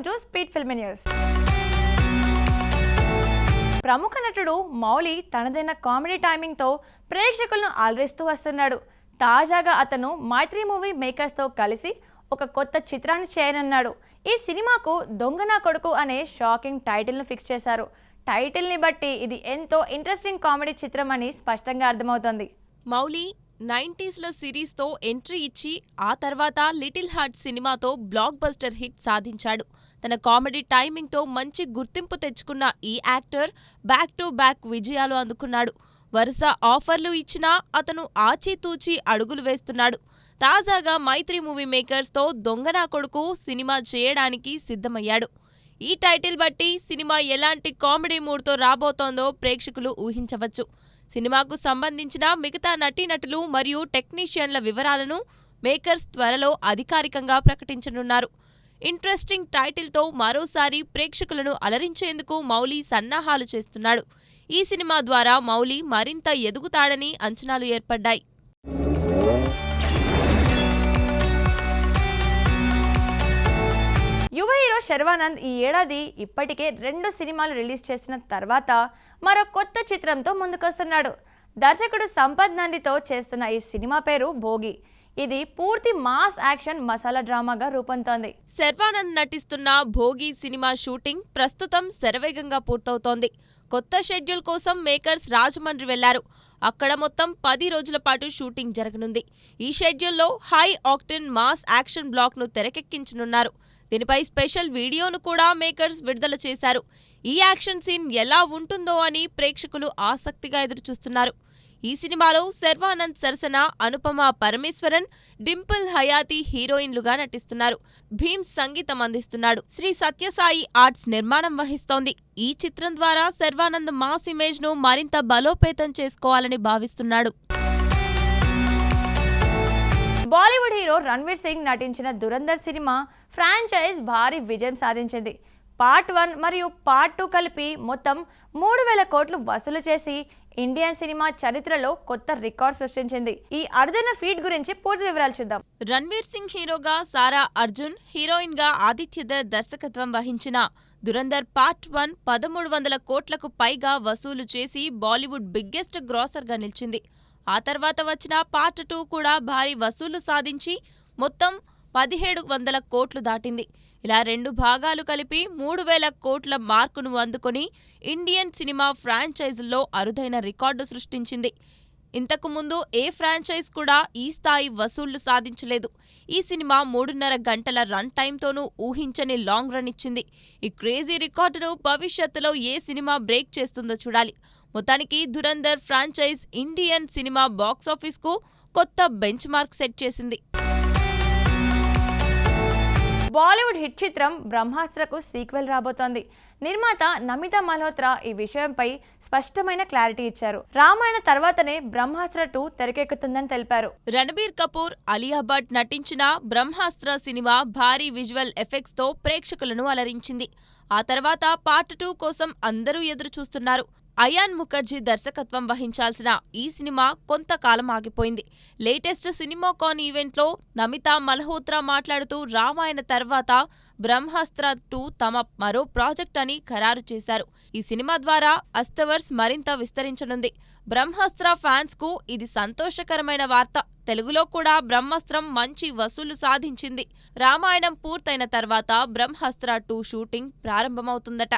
Welcome to speed film news. ప్రముఖ నటుడు మౌలి తనదైన కామెడీ టైమింగ్తో ప్రేక్షకులను అలరిస్తూ వస్తున్నాడు. తాజాగా అతను మైత్రి మూవీ మేకర్స్తో కలిసి ఒక కొత్త చిత్రాన్ని చేయనున్నాడు. ఈ సినిమాకు దొంగ నా కొడుకు అనే షాకింగ్ టైటిల్ను ఫిక్స్ చేశారు. టైటిల్ని బట్టి ఇది ఎంతో ఇంట్రెస్టింగ్ కామెడీ చిత్రం అని స్పష్టంగా అర్థమవుతోంది. మౌలి 90స్ల సిరీస్తో ఎంట్రీ ఇచ్చి ఆ తర్వాత లిటిల్ హార్ట్ సినిమాతో బ్లాక్ బస్టర్ హిట్ సాధించాడు. తన కామెడీ టైమింగ్తో మంచి గుర్తింపు తెచ్చుకున్న ఈ యాక్టర్ బ్యాక్ టు బ్యాక్ విజయాలు అందుకున్నాడు. వరుస ఆఫర్లు ఇచ్చినా అతను ఆచితూచి అడుగులు వేస్తున్నాడు. తాజాగా మైత్రి మూవీ మేకర్స్తో దొంగ నా కొడుకు సినిమా చేయడానికి సిద్ధమయ్యాడు. ఈ టైటిల్ బట్టి సినిమా ఎలాంటి కామెడీ మూడ్తో రాబోతోందో ప్రేక్షకులు ఊహించవచ్చు. సినిమాకు సంబంధించిన మిగతా నటీనటులు మరియు టెక్నీషియన్ల వివరాలను మేకర్స్ త్వరలో అధికారికంగా ప్రకటించనున్నారు. ఇంట్రెస్టింగ్ టైటిల్తో మరోసారి ప్రేక్షకులను అలరించేందుకు మౌలి సన్నాహాలు చేస్తున్నాడు. ఈ సినిమా ద్వారా మౌలి మరింత ఎదుగుతాడని అంచనాలు ఏర్పడ్డాయి. యువ హీరో శర్వానంద్ ఈ ఏడాది ఇప్పటికే 2 సినిమాలు రిలీజ్ చేసిన తర్వాత మరో కొత్త చిత్రంతో ముందుకొస్తున్నాడు. దర్శకుడు సంపత్ నందితో చేస్తున్న ఈ సినిమా పేరు భోగి. ఇది పూర్తి మాస్ యాక్షన్ మసాలా డ్రామాగా రూపొందుతోంది. శర్వానంద్ నటిస్తున్న భోగి సినిమా షూటింగ్ ప్రస్తుతం శరవేగంగా పూర్తవుతోంది. కొత్త షెడ్యూల్ కోసం మేకర్స్ రాజమండ్రి వెళ్లారు. అక్కడ మొత్తం 10 రోజుల పాటు షూటింగ్ జరగనుంది. ఈ షెడ్యూల్లో హై ఆక్టెన్ మాస్ యాక్షన్ బ్లాక్ను తెరకెక్కించనున్నారు. దీనిపై స్పెషల్ వీడియోను కూడా మేకర్స్ విడుదల చేశారు. ఈ యాక్షన్ సీన్ ఎలా ఉంటుందో అని ప్రేక్షకులు ఆసక్తిగా ఎదురుచూస్తున్నారు. ఈ సినిమాలో శర్వానంద్ సరసన అనుపమ పరమేశ్వరన్, డింపుల్ హయాతి హీరోయిన్లుగా నటిస్తున్నారు. భీమ్ సంగీతం అందిస్తున్నాడు. శ్రీ సత్యసాయి ఆర్ట్స్ నిర్మాణం వహిస్తోంది. ఈ చిత్రం ద్వారా శర్వానంద్ మాస్ ఇమేజ్ ను మరింత బలోపేతం చేసుకోవాలని భావిస్తున్నాడు. బాలీవుడ్ హీరో రణ్వీర్ సింగ్ నటించిన దురంధర్ సినిమా ఫ్రాంచైజ్ భారీ విజయం సాధించింది. పార్ట్ 1 మరియు పార్ట్ 2 కలిపి మొత్తం 3000 కోట్లు వసూలు చేసి ఇండియన్ సినిమా చరిత్రలో కొత్త రికార్డ్ సృష్టించింది. ఈ అరుదైన ఫీట్ గురించి పూర్తి వివరాలు చూద్దాం. రణ్వీర్ సింగ్ హీరోగా సారా అర్జున్, హీరోయిన్ గా ఆదిత్యధర్ దర్శకత్వం వహించిన దురంధర్ పార్ట్ 1 1300 కోట్లకు పైగా వసూలు చేసి బాలీవుడ్ బిగ్గెస్ట్ గ్రాసర్ గా నిలిచింది. ఆ తర్వాత వచ్చిన పార్ట్ 2 కూడా భారీ వసూలు సాధించి మొత్తం 1700 కోట్లు దాటింది. ఇలా 2 భాగాలు కలిపి 3000 కోట్ల మార్కును అందుకొని ఇండియన్ సినిమా ఫ్రాంచైజీల్లో అరుదైన రికార్డు సృష్టించింది. ఇంతకు ముందు ఏ ఫ్రాంచైజ్ కూడా ఈ స్థాయి వసూళ్లు సాధించలేదు. ఈ సినిమా 3.5 గంటల రన్ టైంతోనూ ఊహించని లాంగ్ రన్ ఇచ్చింది. ఈ క్రేజీ రికార్డును భవిష్యత్తులో ఏ సినిమా బ్రేక్ చేస్తుందో చూడాలి. మొత్తానికి దురంధర్ ఫ్రాంచైజ్ ఇండియన్ సినిమా బాక్సాఫీస్కు కొత్త బెంచ్ మార్క్ సెట్ చేసింది. బాలీవుడ్ హిట్ చిత్రం బ్రహ్మాస్త్రకు సీక్వెల్ రాబోతోంది. నిర్మాత నమితా మల్హోత్రా ఈ విషయంపై స్పష్టమైన క్లారిటీ ఇచ్చారు. రామాయణ తర్వాతనే బ్రహ్మాస్త్ర 2 తెరకెక్కుతుందని తెలిపారు. రణబీర్ కపూర్, అలియా భట్ నటించిన బ్రహ్మాస్త్ర సినిమా భారీ విజువల్ ఎఫెక్ట్స్ తో ప్రేక్షకులను అలరించింది. ఆ తర్వాత పార్ట్ 2 కోసం అందరూ ఎదురు చూస్తున్నారు. అయాన్ ముఖర్జీ దర్శకత్వం వహించాల్సిన ఈ సినిమా కొంతకాలం ఆగిపోయింది. లేటెస్ట్ సినిమాకాన్ ఈవెంట్లో నమితా మల్హోత్రా మాట్లాడుతూ రామాయణ తర్వాత బ్రహ్మాస్త్ర 2 తమ మరో ప్రాజెక్ట్ అని ఖరారు చేశారు. ఈ సినిమా ద్వారా అస్తవర్స్ మరింత విస్తరించనుంది. బ్రహ్మాస్త్ర ఫ్యాన్స్ కు ఇది సంతోషకరమైన వార్త. తెలుగులో కూడా బ్రహ్మాస్త్రం మంచి వసూలు సాధించింది. రామాయణం పూర్తయిన తర్వాత బ్రహ్మాస్త్ర 2 షూటింగ్ ప్రారంభమవుతుందట.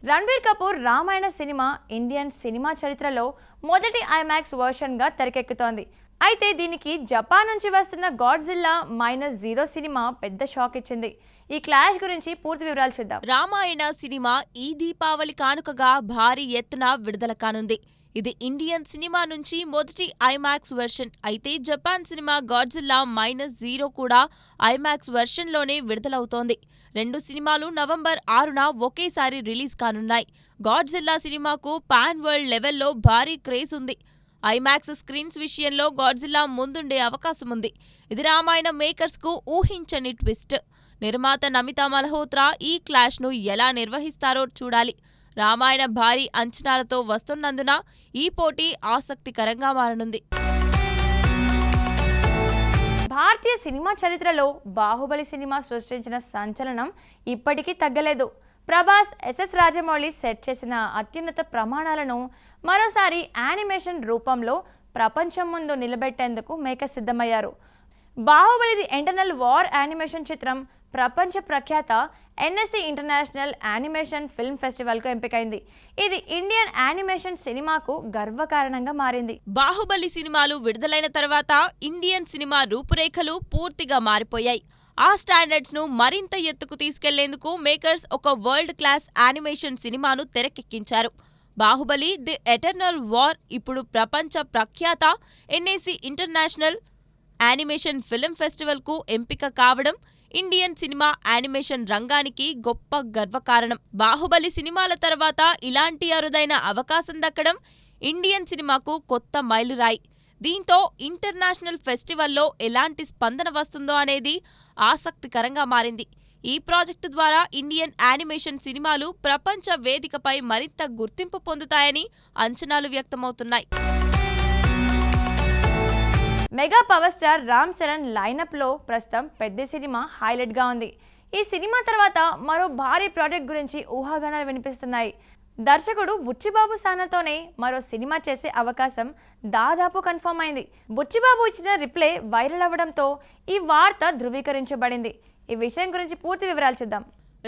Ranbir Kapoor Ramayana cinema Indian cinema చరిత్రలో మొదటి ఐమాక్స్ వర్షన్గా తెరకెక్కుతోంది. అయితే దీనికి జపాన్ నుంచి వస్తున్న గాడ్జిల్లా -0 సినిమా పెద్ద షాక్ ఇచ్చింది. ఈ క్లాష్ గురించి పూర్తి వివరాలు చూద్దాం. రామాయణ సినిమా ఈ దీపావళి కానుకగా భారీ ఎత్తున విడుదల కానుంది. ఇది ఇండియన్ సినిమా నుంచి మొదటి ఐమాక్స్ వెర్షన్. అయితే జపాన్ సినిమా గాడ్జిల్లా -0 కూడా ఐమాక్స్ వెర్షన్లోనే విడుదలవుతోంది. 2 సినిమాలు నవంబర్ 6న ఒకేసారి రిలీజ్ కానున్నాయి. గాడ్జిల్లా సినిమాకు పాన్ వరల్డ్ లెవెల్లో భారీ క్రేజ్ ఉంది. ఐమాక్స్ స్క్రీన్స్ విషయంలో గాడ్జిల్లా ముందుండే అవకాశముంది. ఇది రామాయణ మేకర్స్కు ఊహించని ట్విస్ట్. నిర్మాత నమితా మల్హోత్రా ఈ క్లాష్ను ఎలా నిర్వహిస్తారో చూడాలి. రామాయణ భారీ అంచనాలతో వస్తున్నందున ఈ పోటీ ఆసక్తికరంగా మారనుంది. భారతీయ సినిమా చరిత్రలో బాహుబలి సినిమా సృష్టించిన సంచలనం ఇప్పటికీ తగ్గలేదు. ప్రభాస్, ఎస్ఎస్ రాజమౌళి సెట్ చేసిన అత్యున్నత ప్రమాణాలను మరోసారి యానిమేషన్ రూపంలో ప్రపంచం ముందు నిలబెట్టేందుకు మేకర్స్ సిద్ధమయ్యారు. Baahubali the internal war animation చిత్రం ప్రపంచ ప్రఖ్యాత ఎన్ఎస్సి ఇంటర్నేషనల్ యానిమేషన్ ఫిల్మ్ ఫెస్టివల్కు ఎంపికైంది. ఇది ఇండియన్ యానిమేషన్ సినిమాకు గర్వకారణంగా మారింది. బాహుబలి సినిమాలు విడుదలైన తర్వాత ఇండియన్ సినిమా రూపురేఖలు పూర్తిగా మారిపోయాయి. ఆ స్టాండర్డ్స్ ను మరింత ఎత్తుకు తీసుకెళ్లేందుకు మేకర్స్ ఒక వరల్డ్ క్లాస్ యానిమేషన్ సినిమాను తెరకెక్కించారు. బాహుబలి ది ఎటర్నల్ వార్ ఇప్పుడు ప్రపంచ ప్రఖ్యాత ఎన్ఎస్సి ఇంటర్నేషనల్ యానిమేషన్ ఫిల్మ్ ఫెస్టివల్కు ఎంపిక కావడం ఇండియన్ సినిమా యానిమేషన్ రంగానికి గొప్ప గర్వకారణం. బాహుబలి సినిమాల తర్వాత ఇలాంటి అరుదైన అవకాశం దక్కడం ఇండియన్ సినిమాకు కొత్త మైలురాయి. దీంతో ఇంటర్నేషనల్ ఫెస్టివల్లో ఎలాంటి స్పందన వస్తుందో అనేది ఆసక్తికరంగా మారింది. ఈ ప్రాజెక్టు ద్వారా ఇండియన్ యానిమేషన్ సినిమాలు ప్రపంచ వేదికపై మరింత గుర్తింపు పొందుతాయని అంచనాలు వ్యక్తమవుతున్నాయి. Mega power star Ram Charan లైనప్లో ప్రస్తుతం పెద్ద సినిమా హైలైట్గా ఉంది. ఈ సినిమా తర్వాత మరో భారీ ప్రాజెక్ట్ గురించి ఊహాగానాలు వినిపిస్తున్నాయి. దర్శకుడు బుచ్చిబాబు సానాతోనే మరో సినిమా చేసే అవకాశం దాదాపు కన్ఫర్మ్ అయింది. బుచ్చిబాబు ఇచ్చిన రిప్లై వైరల్ అవ్వడంతో ఈ వార్త ధృవీకరించబడింది. ఈ విషయం గురించి పూర్తి వివరాలు చూద్దాం.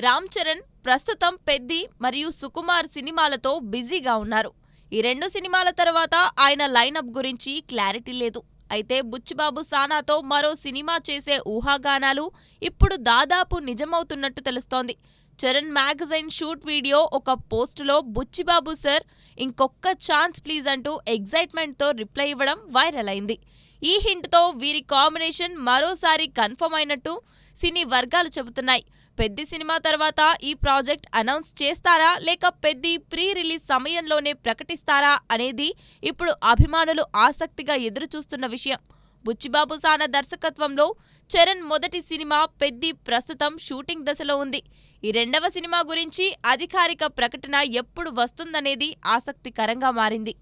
రామ్ చరణ్ ప్రస్తుతం పెద్ది మరియు సుకుమార్ సినిమాలతో బిజీగా ఉన్నారు. ఈ రెండు సినిమాల తర్వాత ఆయన లైనప్ గురించి క్లారిటీ లేదు. అయితే బుచ్చిబాబు సానాతో మరో సినిమా చేసే ఊహాగానాలు ఇప్పుడు దాదాపు నిజమవుతున్నట్టు తెలుస్తోంది. చరణ్ మ్యాగజైన్ షూట్ వీడియో ఒక పోస్టులో బుచ్చిబాబు సార్ ఇంకొక్క ఛాన్స్ ప్లీజ్ అంటూ ఎగ్జైట్మెంట్తో రిప్లై ఇవ్వడం వైరల్ అయింది. ఈ హింట్తో వీరి కాంబినేషన్ మరోసారి కన్ఫర్మ్ అయినట్టు సినీ వర్గాలు చెబుతున్నాయి. పెద్ది సినిమా తర్వాత ఈ ప్రాజెక్ట్ అనౌన్స్ చేస్తారా లేక పెద్ది ప్రీ రిలీజ్ సమయంలోనే ప్రకటిస్తారా అనేది ఇప్పుడు అభిమానులు ఆసక్తిగా ఎదురుచూస్తున్న విషయం. బుచ్చిబాబు సానా దర్శకత్వంలో చరణ్ మొదటి సినిమా పెద్ది ప్రస్తుతం షూటింగ్ దశలో ఉంది. ఈ రెండవ సినిమా గురించి అధికారిక ప్రకటన ఎప్పుడు వస్తుందనేది ఆసక్తికరంగా మారింది.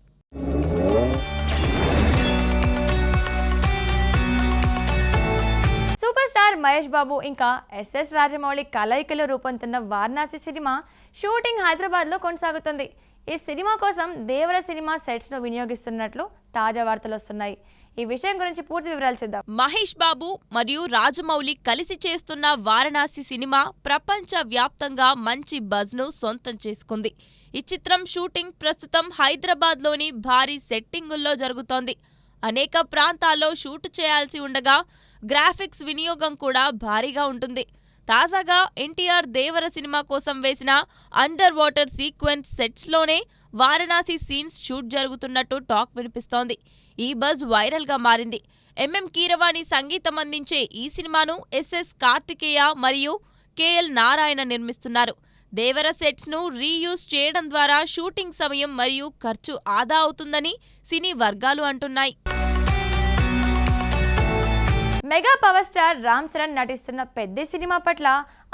సూపర్ స్టార్ మహేష్ బాబు ఇంకా ఎస్ఎస్ రాజమౌళి కలయికలో రూపొందుతున్న వారణాసి సినిమా షూటింగ్ హైదరాబాద్లో కొనసాగుతుంది. ఈ సినిమా కోసం దేవర సినిమా సెట్స్ను వినియోగిస్తున్నట్లు తాజా వార్తలు వస్తున్నాయి. ఈ విషయం గురించి పూర్తి వివరాలు చూద్దాం. మహేష్ బాబు మరియు రాజమౌళి కలిసి చేస్తున్న వారణాసి సినిమా ప్రపంచ వ్యాప్తంగా మంచి బజ్ను సొంతం చేసుకుంది. ఈ చిత్రం షూటింగ్ ప్రస్తుతం హైదరాబాద్లోని భారీ సెట్టింగుల్లో జరుగుతోంది. అనేక ప్రాంతాల్లో షూట్ చేయాల్సి ఉండగా గ్రాఫిక్స్ వినియోగం కూడా భారీగా ఉంటుంది. తాజాగా ఎన్టీఆర్ దేవర సినిమా కోసం వేసిన అండర్ వాటర్ సీక్వెన్స్ సెట్స్లోనే వారణాసి సీన్స్ షూట్ జరుగుతున్నట్టు టాక్ వినిపిస్తోంది. ఈ బజ్ వైరల్గా మారింది. ఎంఎం కీరవాణి సంగీతం అందించే ఈ సినిమాను ఎస్ఎస్ కార్తికేయ మరియు కేఎల్ నారాయణ నిర్మిస్తున్నారు. దేవర సెట్స్ను రీయూజ్ చేయడం ద్వారా షూటింగ్ సమయం మరియు ఖర్చు ఆదా అవుతుందని సినీ వర్గాలు అంటున్నాయి. Mega power star Ram Charan నటిస్తున్న పెద్ద సినిమా పట్ల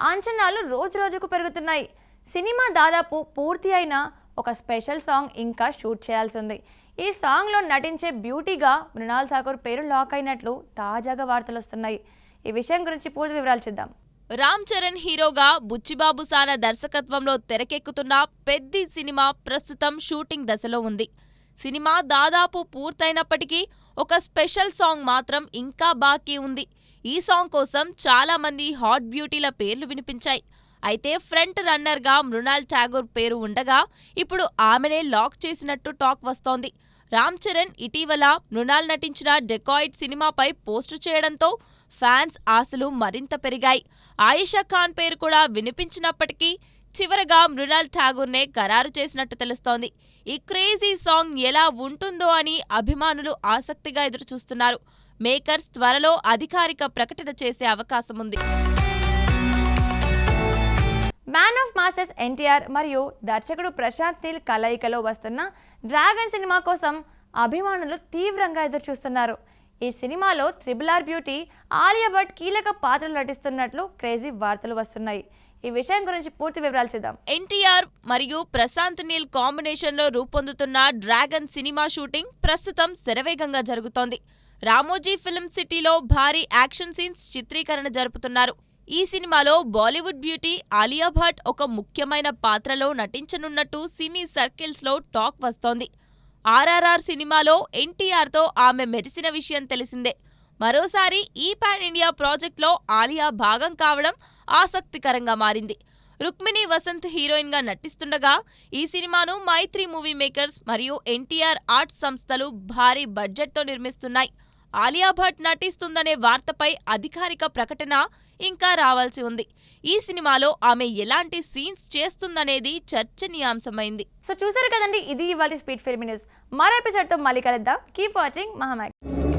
అంచనాలు రోజురోజుకు పెరుగుతున్నాయి. సినిమా దాదాపు పూర్తి అయిన ఒక స్పెషల్ సాంగ్ ఇంకా షూట్ చేయాల్సి ఉంది. ఈ సాంగ్లో నటించే బ్యూటీగా మృణాల్ ఠాకూర్ పేరు లాక్ అయినట్లు తాజాగా వార్తలు వస్తున్నాయి. ఈ విషయం గురించి పూర్తి వివరాలు చూద్దాం. రామ్ చరణ్ హీరోగా బుచ్చిబాబు సానా దర్శకత్వంలో తెరకెక్కుతున్న పెద్ది సినిమా ప్రస్తుతం షూటింగ్ దశలో ఉంది. సినిమా దాదాపు పూర్తయినప్పటికీ ఒక స్పెషల్ సాంగ్ మాత్రం ఇంకా బాకీ ఉంది. ఈ సాంగ్ కోసం చాలా మంది హాట్ బ్యూటీల పేర్లు వినిపించాయి. అయితే ఫ్రంట్ రన్నర్గా మృణాల్ ఠాగూర్ పేరు ఉండగా ఇప్పుడు ఆమెనే లాక్ చేసినట్టు టాక్ వస్తోంది. రామ్ చరణ్ ఇటీవల మృణాల్ నటించిన డెకాయిడ్ సినిమాపై పోస్టు చేయడంతో ఫ్యాన్స్ ఆశలు మరింత పెరిగాయి. ఆయిషా ఖాన్ పేరు కూడా వినిపించినప్పటికీ చివరగా మృణాల్ ఠాగూర్నే ఖరారు చేసినట్టు తెలుస్తోంది. ఈ క్రేజీ సాంగ్ ఎలా ఉంటుందో అని అభిమానులు ఆసక్తిగా ఎదురుచూస్తున్నారు. మేకర్స్ త్వరలో అధికారిక ప్రకటన చేసే అవకాశం ఉంది. మ్యాన్ ఆఫ్ మాసెస్ ఎన్టీఆర్ మరియు దర్శకుడు ప్రశాంత్ నీల్ కలయికలో వస్తున్న డ్రాగన్ సినిమా కోసం అభిమానులు తీవ్రంగా ఎదురుచూస్తున్నారు. ఈ సినిమాలో RRR బ్యూటీ ఆలియా భట్ కీలక పాత్రలు నటిస్తున్నట్లు క్రేజీ వార్తలు వస్తున్నాయి. ఈ విషయం గురించి పూర్తి వివరాలు చూద్దాం. ఎన్టీఆర్ మరియు ప్రశాంత్ నీల్ కాంబినేషన్లో రూపొందుతున్న డ్రాగన్ సినిమా షూటింగ్ ప్రస్తుతం శరవేగంగా జరుగుతోంది. రామోజీ ఫిల్మ్ సిటీలో భారీ యాక్షన్ సీన్స్ చిత్రీకరణ జరుపుతున్నారు. ఈ సినిమాలో బాలీవుడ్ బ్యూటీ ఆలియా భట్ ఒక ముఖ్యమైన పాత్రలో నటించనున్నట్టు సినీ సర్కిల్స్లో టాక్ వస్తోంది. ఆర్ఆర్ఆర్ సినిమాలో ఎన్టీఆర్తో ఆమె మెరిసిన విషయం తెలిసిందే. మరోసారి ఈ పాన్ ఇండియా ప్రాజెక్ట్లో ఆలియా భాగం కావడం ఆసక్తికరంగా మారింది. రుక్మిణి వసంత్ హీరోయిన్గా నటిస్తుండగా ఈ సినిమాను మైత్రి మూవీ మేకర్స్ మరియు ఎన్టీఆర్ ఆర్ట్స్ సంస్థలు భారీ బడ్జెట్తో నిర్మిస్తున్నాయి. ఆలియా భట్ నటిస్తుందనే వార్తపై అధికారిక ప్రకటన ఇంకా రావాల్సి ఉంది. ఈ సినిమాలో ఆమె ఎలాంటి సీన్స్ చేస్తుందనేది చర్చనీయాంశమైంది. సో చూసారు కదండి, ఇది ఇవాళ స్పీడ్ ఫిల్మ్ న్యూస్. మరో ఎపిసోడ్తో మళ్ళీ కలుద్దాం. Keep watching మహామ్యాక్స్.